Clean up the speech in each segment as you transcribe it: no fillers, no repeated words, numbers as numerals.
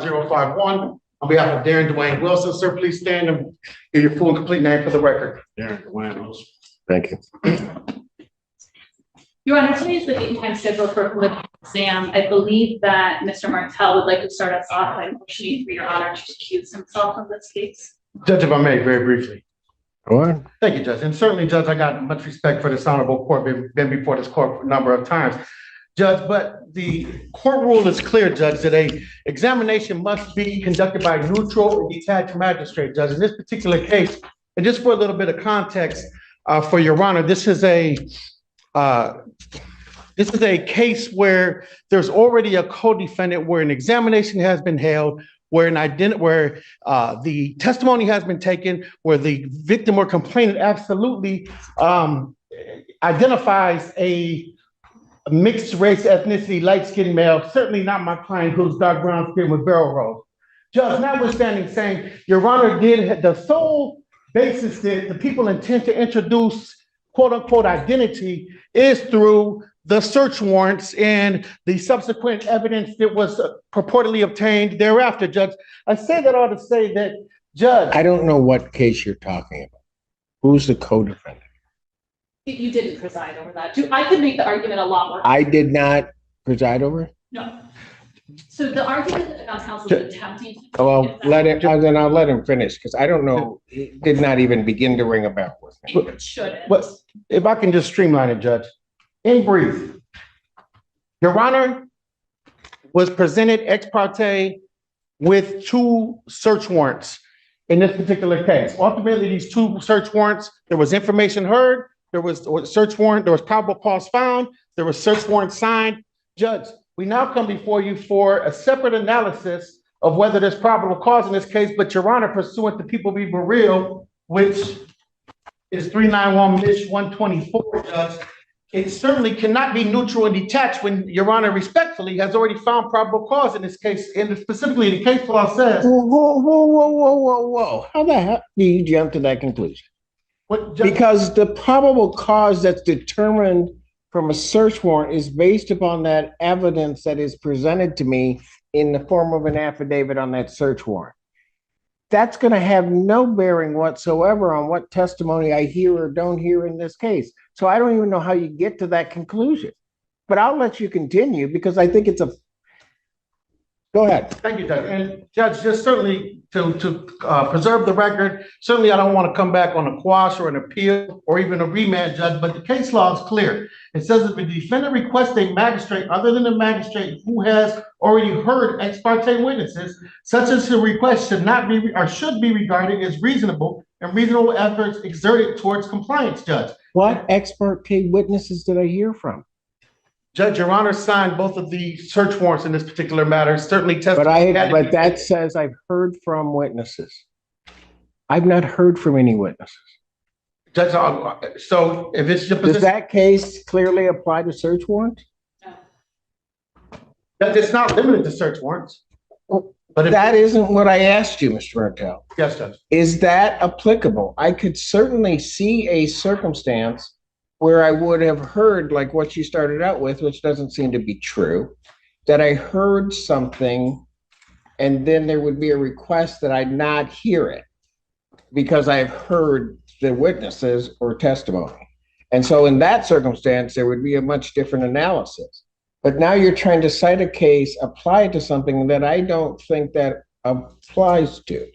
051 on behalf of Darren Dwayne Wilson. Sir, please stand and give your full and complete name for the record. Darren Dwayne Wilson. Thank you. Your Honor, today is the date and time scheduled for political exam. I believe that Mr. Martell would like to start us off by motioning for Your Honor to accuse himself of this case. Judge, if I may, very briefly. Go on. Thank you, Judge. And certainly, Judge, I got much respect for this honorable court, been before this court a number of times. Judge, but the court rule is clear, Judge, that a examination must be conducted by a neutral and detached magistrate, Judge. In this particular case, and just for a little bit of context, for Your Honor, this is a case where there's already a co-defendant, where an examination has been held, where the testimony has been taken, where the victim or complainant absolutely identifies a mixed race, ethnicity, light-skinned male, certainly not my client who's dark brown skin with barrel rolls. Judge, notwithstanding saying, Your Honor, the sole basis that the people intend to introduce quote unquote identity is through the search warrants and the subsequent evidence that was purportedly obtained thereafter, Judge. I say that all to say that, Judge. I don't know what case you're talking about. Who's the co-defendant? You didn't preside over that. I could make the argument a lot more. I did not preside over it? No. So the argument that the counsel is attempting to Well, then I'll let him finish, because I don't know, it did not even begin to ring a bell with me. it shouldn't. But if I can just streamline it, Judge. In brief, Your Honor was presented ex parte with two search warrants in this particular case. Ultimately, these two search warrants, there was information heard, there was a search warrant, there was probable cause found, there was search warrant signed. Judge, we now come before you for a separate analysis of whether there's probable cause in this case, but Your Honor, pursuant to People Be Real, which is 391-124, Judge, it certainly cannot be neutral and detached when Your Honor respectfully has already found probable cause in this case, and specifically the case law says. Whoa. How the hell do you jump to that conclusion? Because the probable cause that's determined from a search warrant is based upon that evidence that is presented to me in the form of an affidavit on that search warrant. That's going to have no bearing whatsoever on what testimony I hear or don't hear in this case. So I don't even know how you get to that conclusion. But I'll let you continue, because I think it's a... Go ahead. Thank you, Judge. And Judge, just certainly to preserve the record, certainly I don't want to come back on a quash or an appeal or even a remand, Judge, but the case law is clear. It says if the defendant requests a magistrate other than the magistrate who has already heard ex parte witnesses, such as the request should not be or should be regarded as reasonable and reasonable efforts exerted towards compliance, Judge. What ex parte witnesses did I hear from? Judge, Your Honor signed both of the search warrants in this particular matter. Certainly testified. But that says I've heard from witnesses. I've not heard from any witnesses. Judge, so if it's your position, does that case clearly apply to search warrants? Judge, it's not limited to search warrants. But that isn't what I asked you, Mr. Martell. Yes, Judge. Is that applicable? I could certainly see a circumstance where I would have heard, like what you started out with, which doesn't seem to be true, that I heard something and then there would be a request that I not hear it because I've heard the witnesses or testimony. And so in that circumstance, there would be a much different analysis. But now you're trying to cite a case, apply it to something that I don't think that applies to.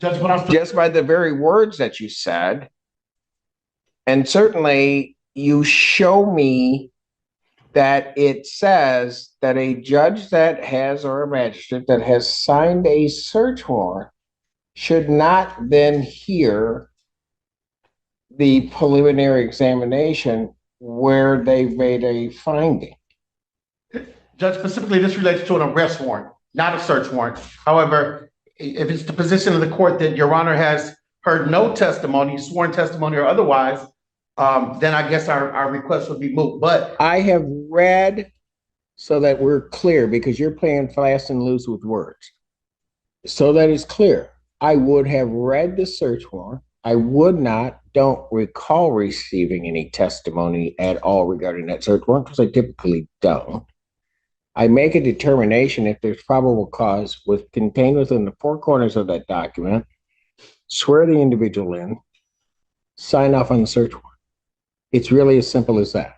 Judge, but I'm just by the very words that you said. And certainly you show me that it says that a judge that has, or a magistrate that has signed a search warrant should not then hear the preliminary examination where they made a finding. Judge, specifically this relates to an arrest warrant, not a search warrant. However, if it's the position of the court that Your Honor has heard no testimony, sworn testimony or otherwise, then I guess our request would be moot. But I have read, so that we're clear, because you're playing fast and loose with words. So that it's clear, I would have read the search warrant. I don't recall receiving any testimony at all regarding that search warrant, because I typically don't. I make a determination if there's probable cause contained within the four corners of that document, swear the individual in, sign off on the search warrant. It's really as simple as that.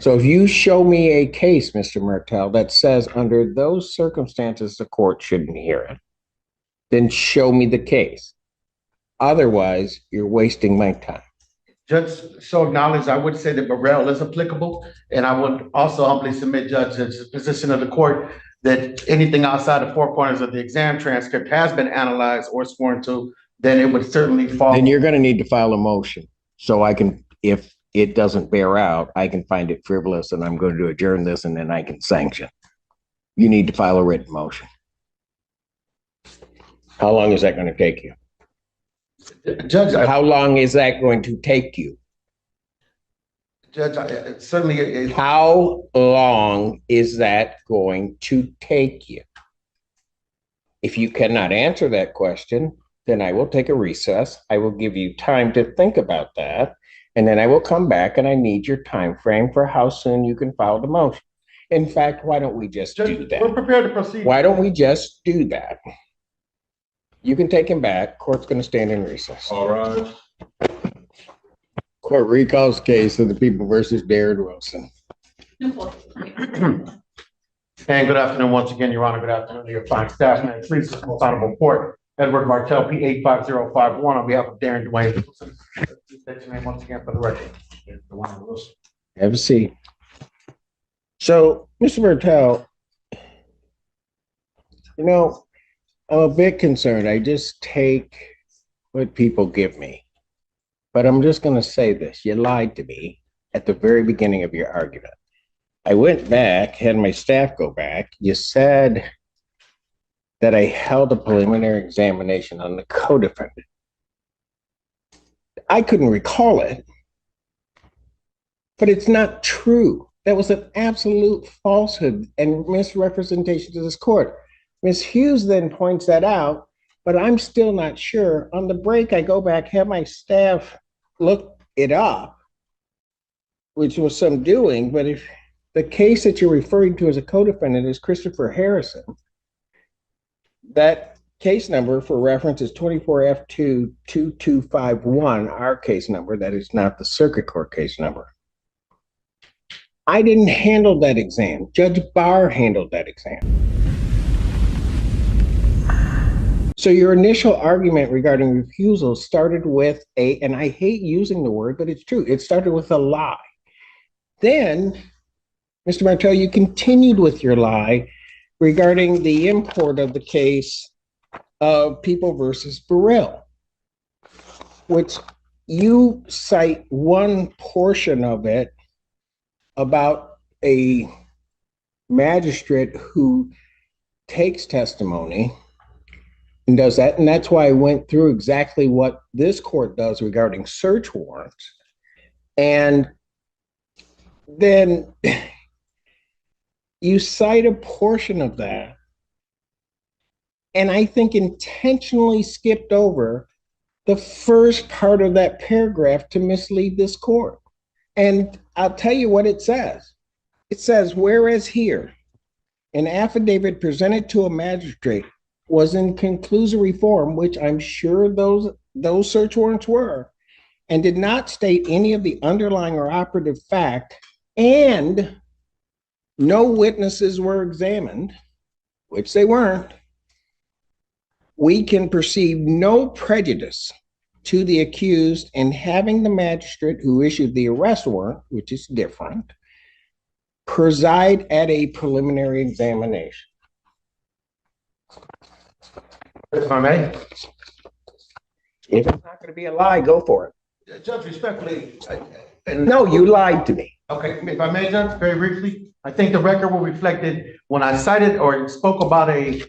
So if you show me a case, Mr. Martell, that says under those circumstances, the court shouldn't hear it, then show me the case. Otherwise, you're wasting my time. Judge, so acknowledged, I would say that Burrell is applicable, and I would also humbly submit, Judge, that the position of the court that anything outside the four corners of the exam transcript has been analyzed or sworn to, then it would certainly fall. Then you're going to need to file a motion so I can, if it doesn't bear out, I can find it frivolous and I'm going to adjourn this and then I can sanction. You need to file a written motion. How long is that going to take you? Judge, How long is that going to take you? Judge, certainly. How long is that going to take you? If you cannot answer that question, then I will take a recess. I will give you time to think about that. And then I will come back and I need your time frame for how soon you can file the motion. In fact, why don't we just do that? We're prepared to proceed. Why don't we just do that? You can take him back. Court's going to stand in recess. All right. Court recalls case of the People versus Darren Wilson. No fault. And good afternoon once again, Your Honor. Good afternoon to your fine staff. May it please the most honorable court. Edward Martell, P85051, on behalf of Darren Dwayne Wilson. Please state your name once again for the record. Have a seat. So, Mr. Martell, you know, I'm a bit concerned. I just take what people give me. But I'm just going to say this. You lied to me at the very beginning of your argument. I went back, had my staff go back. You said that I held a preliminary examination on the co-defendant. I couldn't recall it, but it's not true. That was an absolute falsehood and misrepresentation to this court. Ms. Hughes then points that out, but I'm still not sure. On the break, I go back, have my staff look it up, which was some doing, but if the case that you're referring to as a co-defendant is Christopher Harrison, that case number for reference is 24F22251, our case number. That is not the circuit court case number. I didn't handle that exam. Judge Barr handled that exam. So your initial argument regarding recusal started with and I hate using the word, but it's true. It started with a lie. Then, Mr. Martell, you continued with your lie regarding the import of the case of People versus Burrell, which you cite one portion of it about a magistrate who takes testimony and does that. And that's why I went through exactly what this court does regarding search warrants. And then you cite a portion of that, and I think intentionally skipped over the first part of that paragraph to mislead this court. And I'll tell you what it says. It says, whereas here, an affidavit presented to a magistrate was in conclusory form, which I'm sure those search warrants were, and did not state any of the underlying or operative fact, and no witnesses were examined, which they weren't, we can perceive no prejudice to the accused in having the magistrate who issued the arrest warrant, which is different, preside at a preliminary examination. If I may. If it's not going to be a lie, go for it. Judge, respectfully. No, you lied to me. Okay, if I may, Judge, very briefly, I think the record will reflect it. When I cited or spoke about a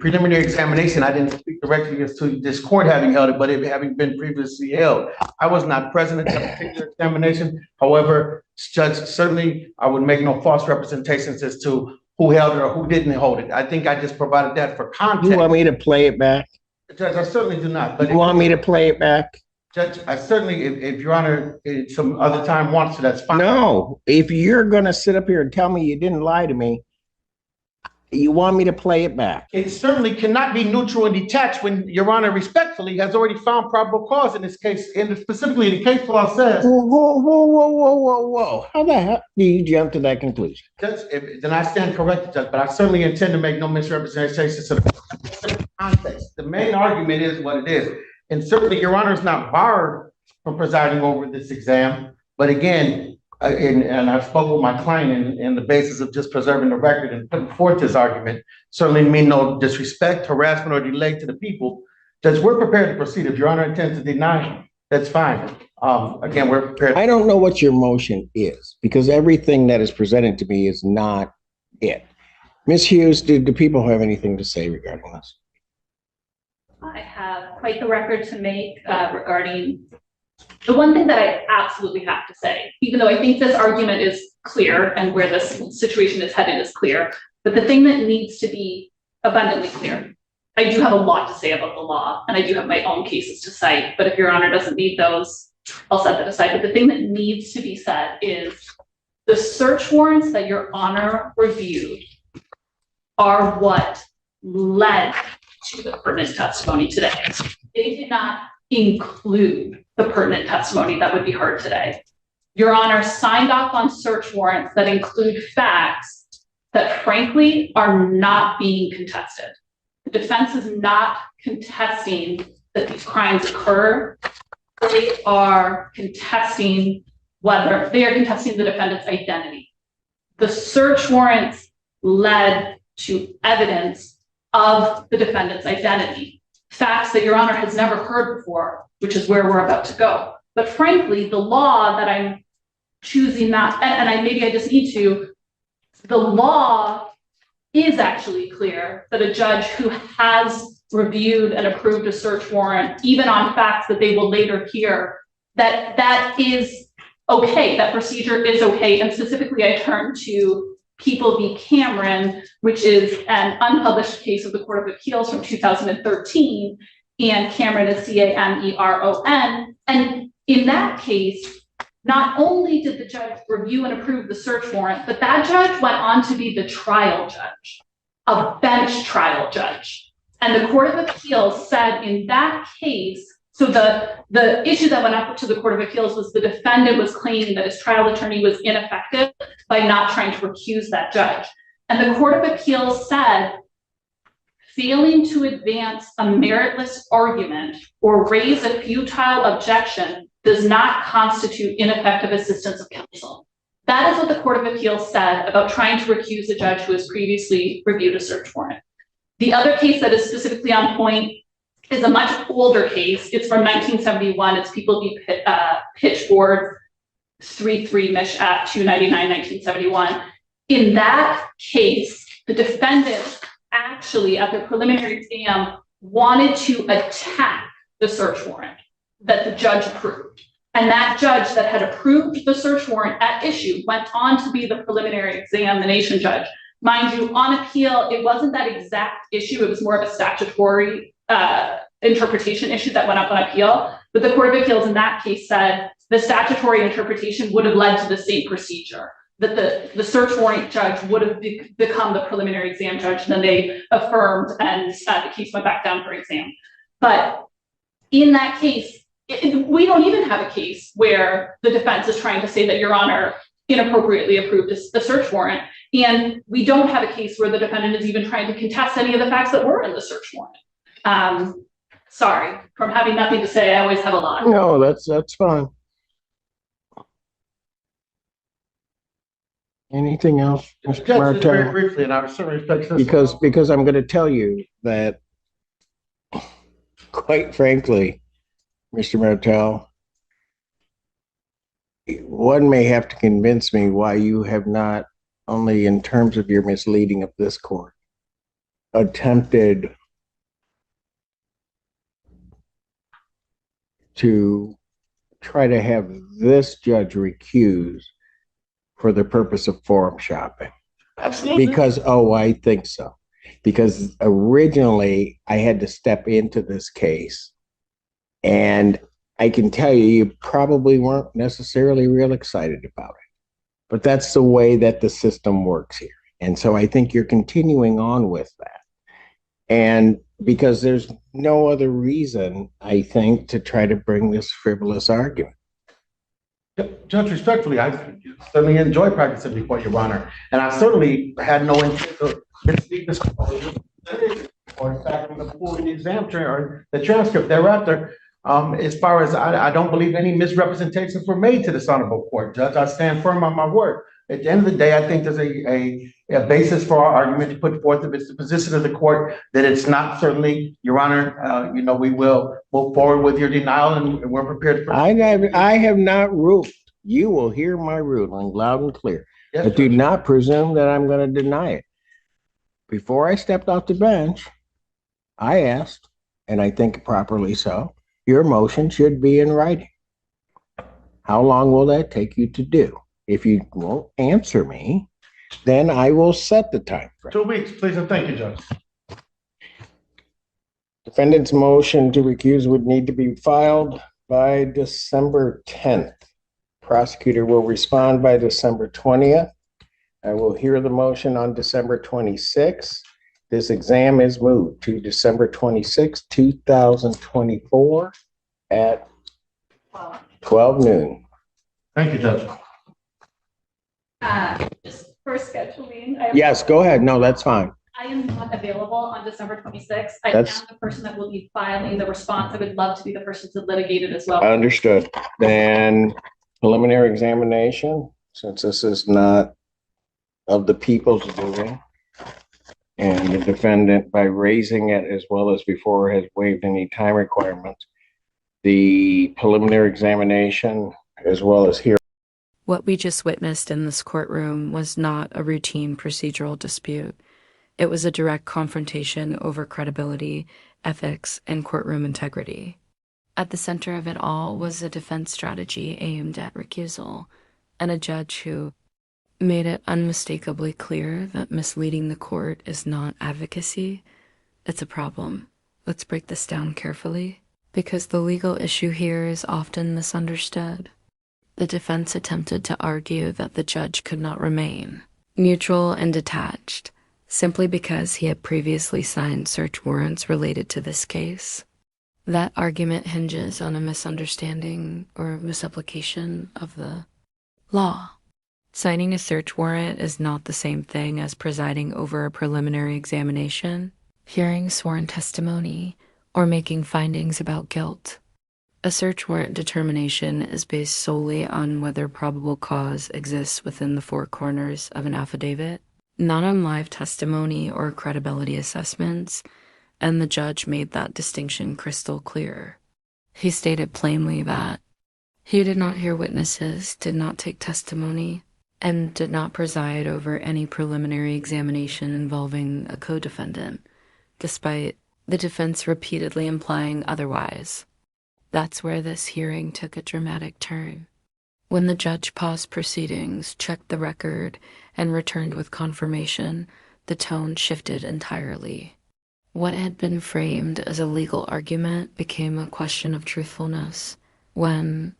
preliminary examination, I didn't speak directly as to this court having held it, but it having been previously held. I was not present at that particular examination. However, Judge, certainly I would make no false representations as to who held it or who didn't hold it. I think I just provided that for context. You want me to play it back? Judge, I certainly do not. But You want me to play it back? Judge, I certainly, if Your Honor, some other time wants to, that's fine. No, if you're gonna sit up here and tell me you didn't lie to me, you want me to play it back. It certainly cannot be neutral and detached when Your Honor respectfully has already found probable cause in this case, and specifically the case law says. Whoa. How the hell do you jump to that conclusion? Judge, then I stand corrected, Judge, but I certainly intend to make no misrepresentations to the context. The main argument is what it is. And certainly Your Honor is not barred from presiding over this exam. But again, and I've spoken with my client in the basis of just preserving the record and putting forth this argument, certainly mean no disrespect, harassment, or delay to the people. Judge, we're prepared to proceed. If Your Honor intends to deny, that's fine. Again, we're prepared. I don't know what your motion is because everything that is presented to me is not it. Ms. Hughes, do people have anything to say regarding this? I have quite the record to make regarding the one thing that I absolutely have to say, even though I think this argument is clear and where this situation is headed is clear, but the thing that needs to be abundantly clear, I do have a lot to say about the law and I do have my own cases to cite, but if Your Honor doesn't need those, I'll set that aside. But the thing that needs to be said is the search warrants that Your Honor reviewed are what led to the pertinent testimony today. They did not include the pertinent testimony that would be heard today. Your Honor signed off on search warrants that include facts that frankly are not being contested. The defense is not contesting that these crimes occur. They are contesting the defendant's identity. The search warrants led to evidence of the defendant's identity, facts that Your Honor has never heard before, which is where we're about to go. But frankly, the law that I'm choosing not, maybe I just need to, the law is actually clear that a judge who has reviewed and approved a search warrant, even on facts that they will later hear, that is okay, that procedure is okay. And specifically, I turn to People v. Cameron, which is an unpublished case of the Court of Appeals from 2013, and Cameron is Cameron. And in that case, not only did the judge review and approve the search warrant, but that judge went on to be the trial judge, a bench trial judge. And the Court of Appeals said in that case, so the issue that went up to the Court of Appeals was the defendant was claiming that his trial attorney was ineffective by not trying to recuse that judge. And the Court of Appeals said, failing to advance a meritless argument or raise a futile objection does not constitute ineffective assistance of counsel. That is what the Court of Appeals said about trying to recuse a judge who has previously reviewed a search warrant. The other case that is specifically on point is a much older case. It's from 1971. It's People v. Pitchford, 3-3 Mish at 299, 1971. In that case, the defendant actually, at the preliminary exam, wanted to attack the search warrant that the judge approved. And that judge that had approved the search warrant at issue went on to be the preliminary examination judge. Mind you, on appeal, it wasn't that exact issue. It was more of a statutory interpretation issue that went up on appeal. But the Court of Appeals in that case said the statutory interpretation would have led to the same procedure, that the search warrant judge would have become the preliminary exam judge, and then they affirmed and the case went back down for exam. But in that case, we don't even have a case where the defense is trying to say that Your Honor inappropriately approved the search warrant. And we don't have a case where the defendant is even trying to contest any of the facts that were in the search warrant. Sorry, from having nothing to say, I always have a lot. No, that's fine. Anything else, Mr. Judge, very Martel? briefly, and I certainly respect this. Because I'm going to tell you that, quite frankly, Mr. Martel, one may have to convince me why you have not, only in terms of your misleading of this court, attempted to try to have this judge recused for the purpose of forum shopping. Absolutely. Because, I think so. Because originally I had to step into this case and I can tell you, you probably weren't necessarily real excited about it. But that's the way that the system works here. And so I think you're continuing on with that. And because there's no other reason, I think, to try to bring this frivolous argument. Judge, respectfully, I certainly enjoy practicing before Your Honor, and I certainly had no intent to mislead this court, or in fact, I'm going to pull the or the transcript thereafter. As far as I don't believe any misrepresentations were made to this honorable court, Judge. I stand firm on my word. At the end of the day, I think there's a basis for our argument to put forth. If it's the position of the court that it's not, certainly, Your Honor, we will move forward with your denial, and we're prepared for. I have not ruled. You will hear my ruling loud and clear. Yes, but do not presume that I'm going to deny it. Before I stepped off the bench, I asked, and I think properly so, your motion should be in writing. How long will that take you to do? If you won't answer me, then I will set the time frame. 2 weeks, please, and thank you, Judge. Defendant's motion to recuse would need to be filed by December 10th. Prosecutor will respond by December 20th. I will hear the motion on December 26th. This exam is moved to December 26th, 2024 at 12 noon. Thank you, Judge. Just for scheduling. Yes, go ahead. No, that's fine. I am not available on December 26th. I am the person that will be filing the response. I would love to be the person to litigate it as well. Understood. Then preliminary examination, since this is not of the people's doing, and the defendant, by raising it as well as before, has waived any time requirements, the preliminary examination as well as here. What we just witnessed in this courtroom was not a routine procedural dispute. It was a direct confrontation over credibility, ethics, and courtroom integrity. At the center of it all was a defense strategy aimed at recusal, and a judge who made it unmistakably clear that misleading the court is not advocacy. It's a problem. Let's break this down carefully, because the legal issue here is often misunderstood. The defense attempted to argue that the judge could not remain neutral and detached simply because he had previously signed search warrants related to this case. That argument hinges on a misunderstanding or misapplication of the law. Signing a search warrant is not the same thing as presiding over a preliminary examination, hearing sworn testimony, or making findings about guilt. A search warrant determination is based solely on whether probable cause exists within the four corners of an affidavit, not on live testimony or credibility assessments, and the judge made that distinction crystal clear. He stated plainly that he did not hear witnesses, did not take testimony, and did not preside over any preliminary examination involving a co-defendant, despite the defense repeatedly implying otherwise. That's where this hearing took a dramatic turn. When the judge paused proceedings, checked the record, and returned with confirmation, the tone shifted entirely. What had been framed as a legal argument became a question of truthfulness. When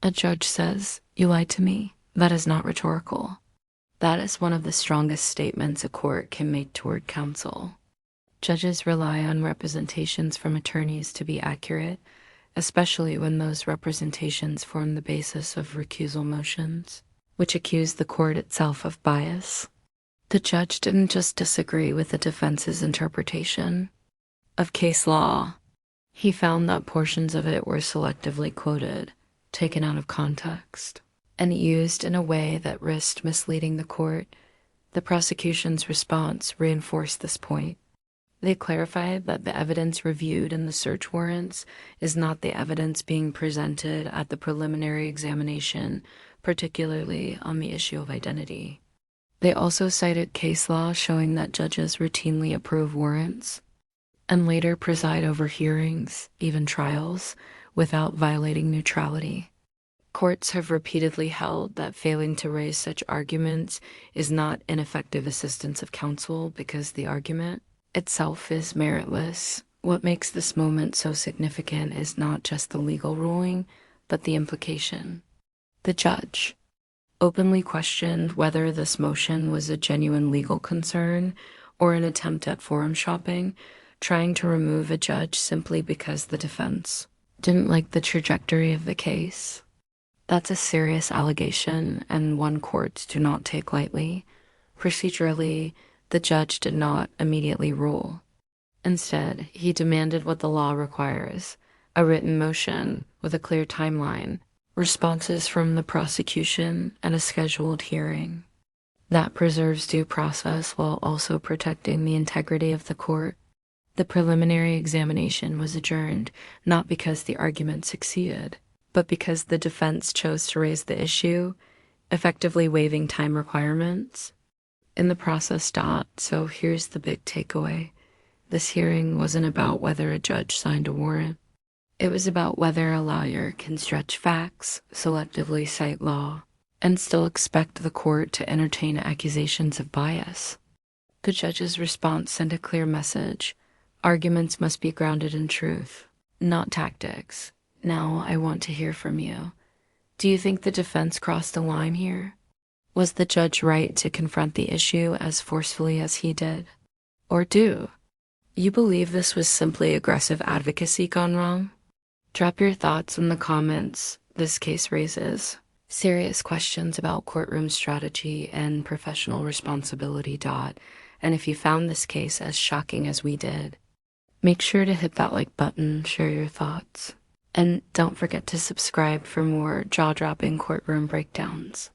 a judge says, "You lied to me," that is not rhetorical. That is one of the strongest statements a court can make toward counsel. Judges rely on representations from attorneys to be accurate, especially when those representations form the basis of recusal motions, which accuse the court itself of bias. The judge didn't just disagree with the defense's interpretation of case law. He found that portions of it were selectively quoted, taken out of context, and used in a way that risked misleading the court. The prosecution's response reinforced this point. They clarified that the evidence reviewed in the search warrants is not the evidence being presented at the preliminary examination, particularly on the issue of identity. They also cited case law showing that judges routinely approve warrants and later preside over hearings, even trials, without violating neutrality. Courts have repeatedly held that failing to raise such arguments is not ineffective assistance of counsel because the argument itself is meritless What makes this moment so significant is not just the legal ruling, but the implication. The judge openly questioned whether this motion was a genuine legal concern or an attempt at forum shopping, trying to remove a judge simply because the defense didn't like the trajectory of the case. That's a serious allegation and one courts do not take lightly. Procedurally, the judge did not immediately rule. Instead, he demanded what the law requires, a written motion with a clear timeline, responses from the prosecution, and a scheduled hearing. That preserves due process while also protecting the integrity of the court. The preliminary examination was adjourned, not because the argument succeeded, but because the defense chose to raise the issue, effectively waiving time requirements. In the process, so here's the big takeaway. This hearing wasn't about whether a judge signed a warrant. It was about whether a lawyer can stretch facts, selectively cite law, and still expect the court to entertain accusations of bias. The judge's response sent a clear message. Arguments must be grounded in truth, not tactics. Now I want to hear from you. Do you think the defense crossed the line here? Was the judge right to confront the issue as forcefully as he did? Or do you believe this was simply aggressive advocacy gone wrong? Drop your thoughts in the comments. This case raises serious questions about courtroom strategy and professional responsibility. And if you found this case as shocking as we did, make sure to hit that like button, share your thoughts, and don't forget to subscribe for more jaw-dropping courtroom breakdowns.